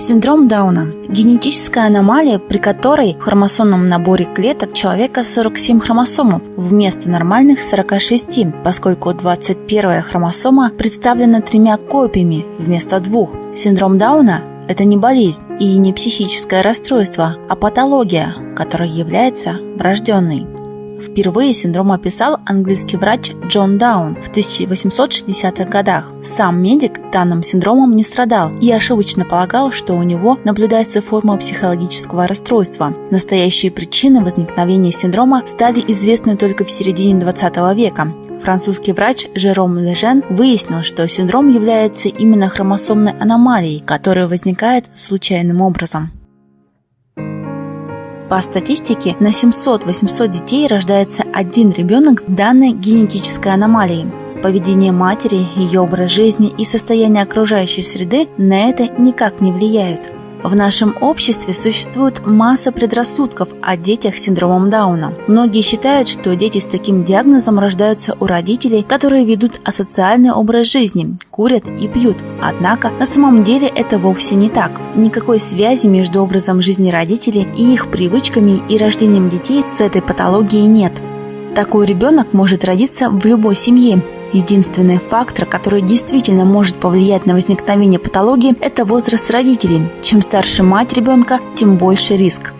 Синдром Дауна – генетическая аномалия, при которой в хромосомном наборе клеток человека 47 хромосом вместо нормальных 46, поскольку 21-я хромосома представлена 3 копиями вместо 2. Синдром Дауна – это не болезнь и не психическое расстройство, а патология, которая является врожденной. Впервые синдром описал английский врач Джон Даун в 1860-х годах. Сам медик данным синдромом не страдал и ошибочно полагал, что у него наблюдается форма психологического расстройства. Настоящие причины возникновения синдрома стали известны только в середине 20 века. Французский врач Жером Лежен выяснил, что синдром является именно хромосомной аномалией, которая возникает случайным образом. По статистике, на 700-800 детей рождается один ребенок с данной генетической аномалией. Поведение матери, ее образ жизни и состояние окружающей среды на это никак не влияют. В нашем обществе существует масса предрассудков о детях с синдромом Дауна. Многие считают, что дети с таким диагнозом рождаются у родителей, которые ведут асоциальный образ жизни, курят и пьют. Однако на самом деле это вовсе не так. Никакой связи между образом жизни родителей и их привычками и рождением детей с этой патологией нет. Такой ребенок может родиться в любой семье. Единственный фактор, который действительно может повлиять на возникновение патологии, это возраст родителей. Чем старше мать ребенка, тем больше риск.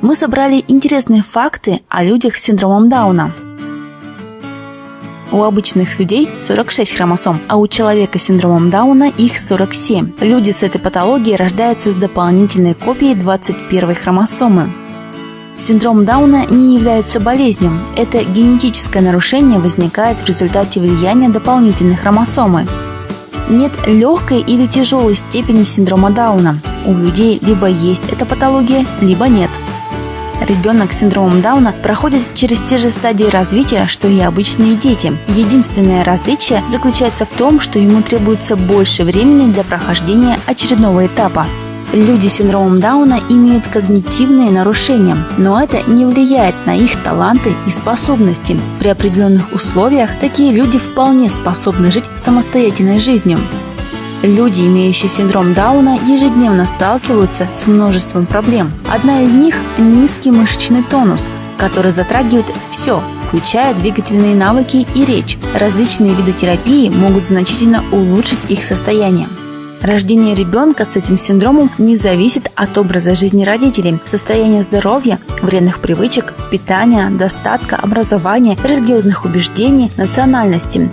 Мы собрали интересные факты о людях с синдромом Дауна. У обычных людей 46 хромосом, а у человека с синдромом Дауна их 47. Люди с этой патологией рождаются с дополнительной копией 21-й хромосомы. Синдром Дауна не является болезнью. Это генетическое нарушение возникает в результате влияния дополнительной хромосомы. Нет легкой или тяжелой степени синдрома Дауна. У людей либо есть эта патология, либо нет. Ребенок с синдромом Дауна проходит через те же стадии развития, что и обычные дети. Единственное различие заключается в том, что ему требуется больше времени для прохождения очередного этапа. Люди с синдромом Дауна имеют когнитивные нарушения, но это не влияет на их таланты и способности. При определенных условиях такие люди вполне способны жить самостоятельной жизнью. Люди, имеющие синдром Дауна, ежедневно сталкиваются с множеством проблем. Одна из них – низкий мышечный тонус, который затрагивает все, включая двигательные навыки и речь. Различные виды терапии могут значительно улучшить их состояние. Рождение ребенка с этим синдромом не зависит от образа жизни родителей, состояния здоровья, вредных привычек, питания, достатка, образования, религиозных убеждений, национальности.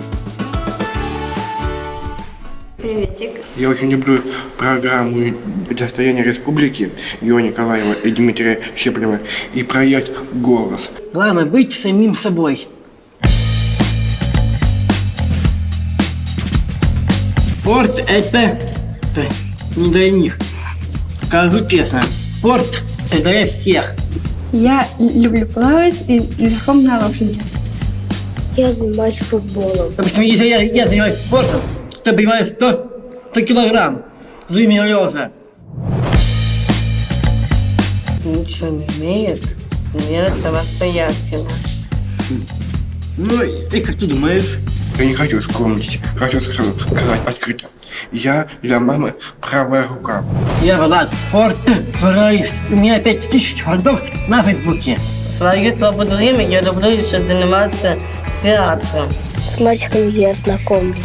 Приветик. Я очень люблю программу «Достояние республики» Юрия Николаева и Дмитрия Щеплева и проект «Голос». Главное быть самим собой. Спорт это не для них. Скажу честно, спорт это для всех. Я люблю плавать и верхом на лошади. Я занимаюсь футболом. Допустим, если я занимаюсь спортом, то поднимаю 100 килограмм в жиме лежа. Ничего не умеет, делать самостоятельно. Ну и как ты думаешь? Я не хочу скромничать, хочу сказать открыто. Я для мамы правая рука. Я Влад, спорт, журналист. У меня 5000 фордов на Фейсбуке. В свое свободное время я люблю еще заниматься театром. С мальчиками я знакомлюсь.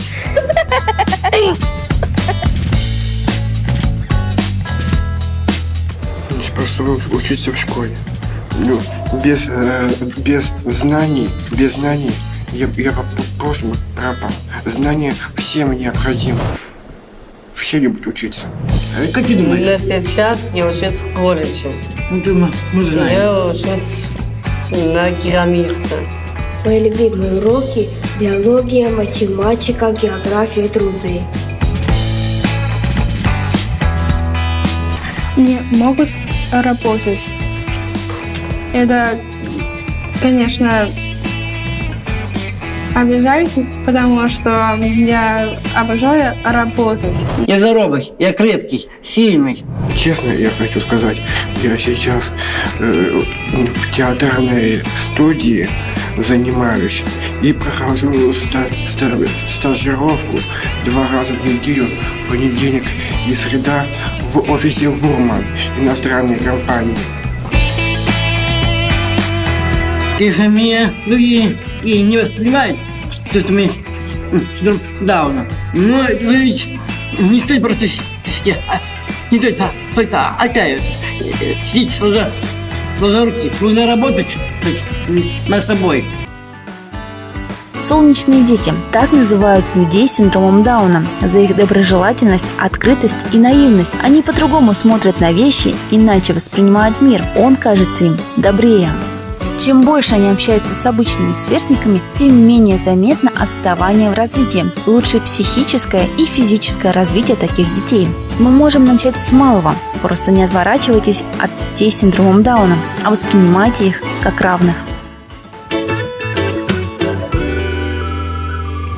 Просто учиться в школе. Ну, без знаний я просто пропал. Знания всем необходимы. Все любят учиться. Как ты думаешь? Но сейчас я учусь в колледже. Ну, ты, мы же знаем. Я учусь на керамиста. Мои любимые уроки – биология, математика, география, труды. Не могут работать. Это, конечно, обижает, потому что я обожаю работать. Я здоровый, я крепкий, сильный. Честно, я хочу сказать, я сейчас в театральной студии занимаюсь и прохожу стажировку 2 раза в неделю, понедельник и среда, в офисе Вурман, иностранной компании. Семья другие и не воспринимают, что это у меня синдром Дауна. Но это ведь не стоит просто не только отчаиваться. Сидеть сложа руки, нужно работать над собой. Солнечные дети – так называют людей с синдромом Дауна за их доброжелательность, открытость и наивность. Они по-другому смотрят на вещи, иначе воспринимают мир. Он кажется им добрее. Чем больше они общаются с обычными сверстниками, тем менее заметно отставание в развитии. Лучше психическое и физическое развитие таких детей. Мы можем начать с малого. Просто не отворачивайтесь от детей с синдромом Дауна, а воспринимайте их как равных.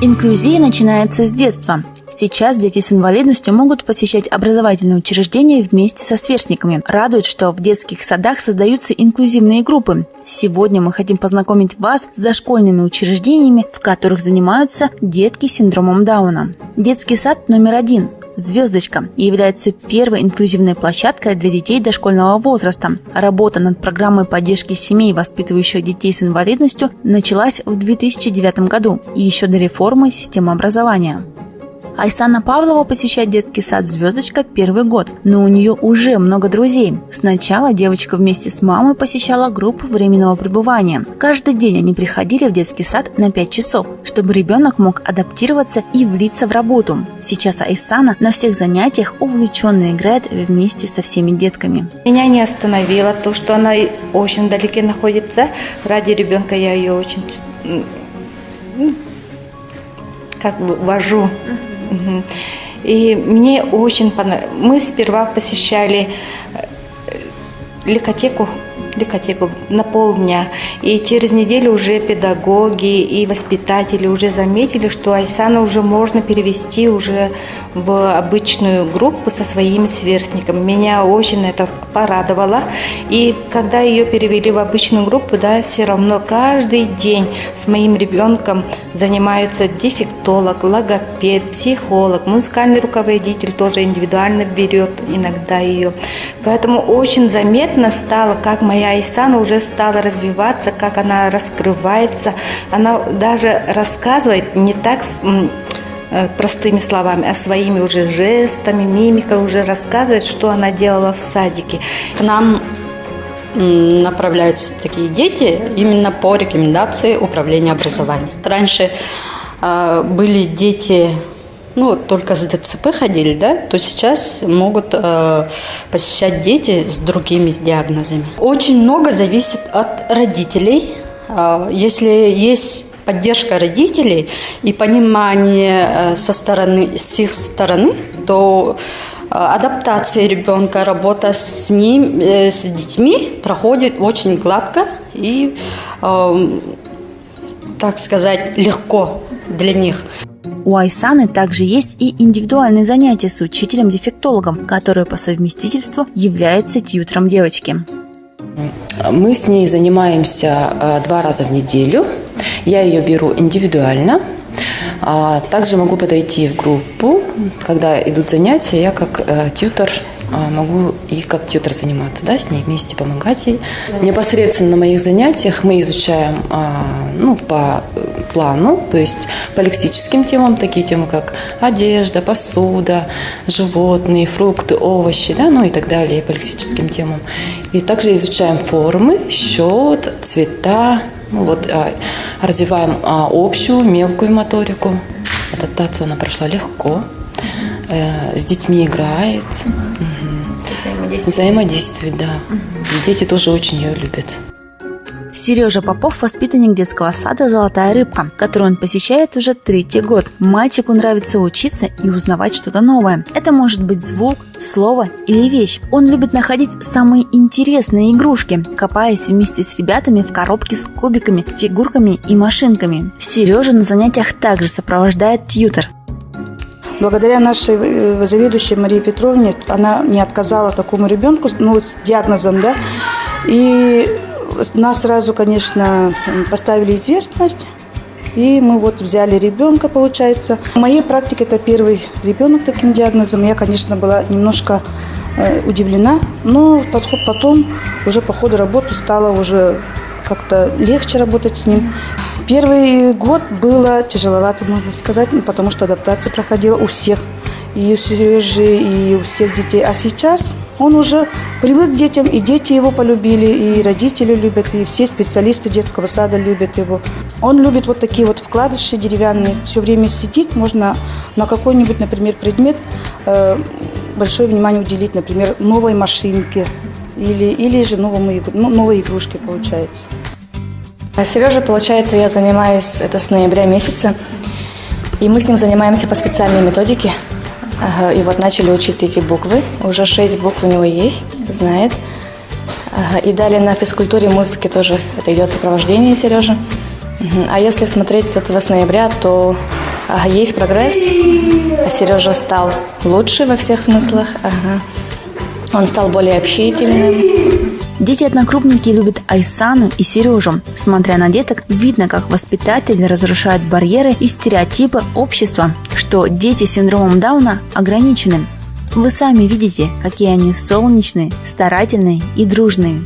Инклюзия начинается с детства. Сейчас дети с инвалидностью могут посещать образовательные учреждения вместе со сверстниками. Радует, что в детских садах создаются инклюзивные группы. Сегодня мы хотим познакомить вас с дошкольными учреждениями, в которых занимаются детки с синдромом Дауна. Детский сад номер 1 «Звездочка» является первой инклюзивной площадкой для детей дошкольного возраста. Работа над программой поддержки семей, воспитывающих детей с инвалидностью, началась в 2009 году, еще до реформы системы образования. Айсана Павлова посещает детский сад «Звездочка» 1 год, но у нее уже много друзей. Сначала девочка вместе с мамой посещала группу временного пребывания. Каждый день они приходили в детский сад на 5 часов, чтобы ребенок мог адаптироваться и влиться в работу. Сейчас Айсана на всех занятиях увлеченно играет вместе со всеми детками. Меня не остановило то, что она очень далеко находится. Ради ребенка я ее очень вожу. И мне очень понравилось. Мы сперва посещали ликотеку на полдня. И через неделю уже педагоги и воспитатели уже заметили, что Айсану уже можно перевести уже в обычную группу со своими сверстниками. Меня очень это порадовало. И когда ее перевели в обычную группу, да, все равно каждый день с моим ребенком занимаются дефектолог, логопед, психолог, музыкальный руководитель тоже индивидуально берет иногда ее. Поэтому очень заметно стало, как моя Айсана уже стала развиваться, как она раскрывается. Она даже рассказывает не так простыми словами, а своими уже жестами, мимикой уже рассказывает, что она делала в садике. К нам направляются такие дети именно по рекомендации управления образованием. Раньше были дети, только с ДЦП ходили, да, то сейчас могут посещать дети с другими диагнозами. Очень много зависит от родителей. Если есть поддержка родителей и понимание с их стороны, то адаптация ребенка, работа с ним, с детьми проходит очень гладко и, так сказать, легко для них. У Айсаны также есть и индивидуальные занятия с учителем-дефектологом, который по совместительству является тьютором девочки. Мы с ней занимаемся 2 раза в неделю. Я ее беру индивидуально. Также могу подойти в группу. Когда идут занятия, я как тьютор могу и как тьютор заниматься, да, с ней вместе помогать ей. Непосредственно на моих занятиях мы изучаем по плану, то есть по лексическим темам, такие темы, как одежда, посуда, животные, фрукты, овощи, да, и так далее, по лексическим темам. И также изучаем формы, счет, цвета, развиваем общую, мелкую моторику. Адаптацию она прошла легко. С детьми играет. Взаимодействует, да. Дети тоже очень ее любят. Сережа Попов – воспитанник детского сада «Золотая рыбка», который он посещает уже 3-й год. Мальчику нравится учиться и узнавать что-то новое. Это может быть звук, слово или вещь. Он любит находить самые интересные игрушки, копаясь вместе с ребятами в коробке с кубиками, фигурками и машинками. Сережа на занятиях также сопровождает тьютор. Благодаря нашей заведующей Марии Петровне, она не отказала такому ребенку, с диагнозом, да, и нас сразу, конечно, поставили известность. И мы вот взяли ребенка, получается. В моей практике это первый ребенок таким диагнозом. Я, конечно, была немножко удивлена, но потом уже по ходу работы стало уже как-то легче работать с ним. Первый год было тяжеловато, можно сказать, потому что адаптация проходила у всех. И у Сережи, и у всех детей. А сейчас он уже привык к детям, и дети его полюбили, и родители любят, и все специалисты детского сада любят его. Он любит вот такие вот вкладыши деревянные. Все время сидит, можно на какой-нибудь, например, предмет большое внимание уделить, например, новой машинке или же новой игрушке, получается. А Сережа, получается, я занимаюсь это с ноября месяца, и мы с ним занимаемся по специальной методике. И вот начали учить эти буквы. Уже 6 букв у него есть, знает. И далее на физкультуре, музыке тоже это идет сопровождение Сережи. А если смотреть с этого с ноября, то есть прогресс. Сережа стал лучше во всех смыслах. Он стал более общительным. Дети-однокрупники любят Айсану и Сережу. Смотря на деток, видно, как воспитатели разрушают барьеры и стереотипы общества, что дети с синдромом Дауна ограничены. Вы сами видите, какие они солнечные, старательные и дружные.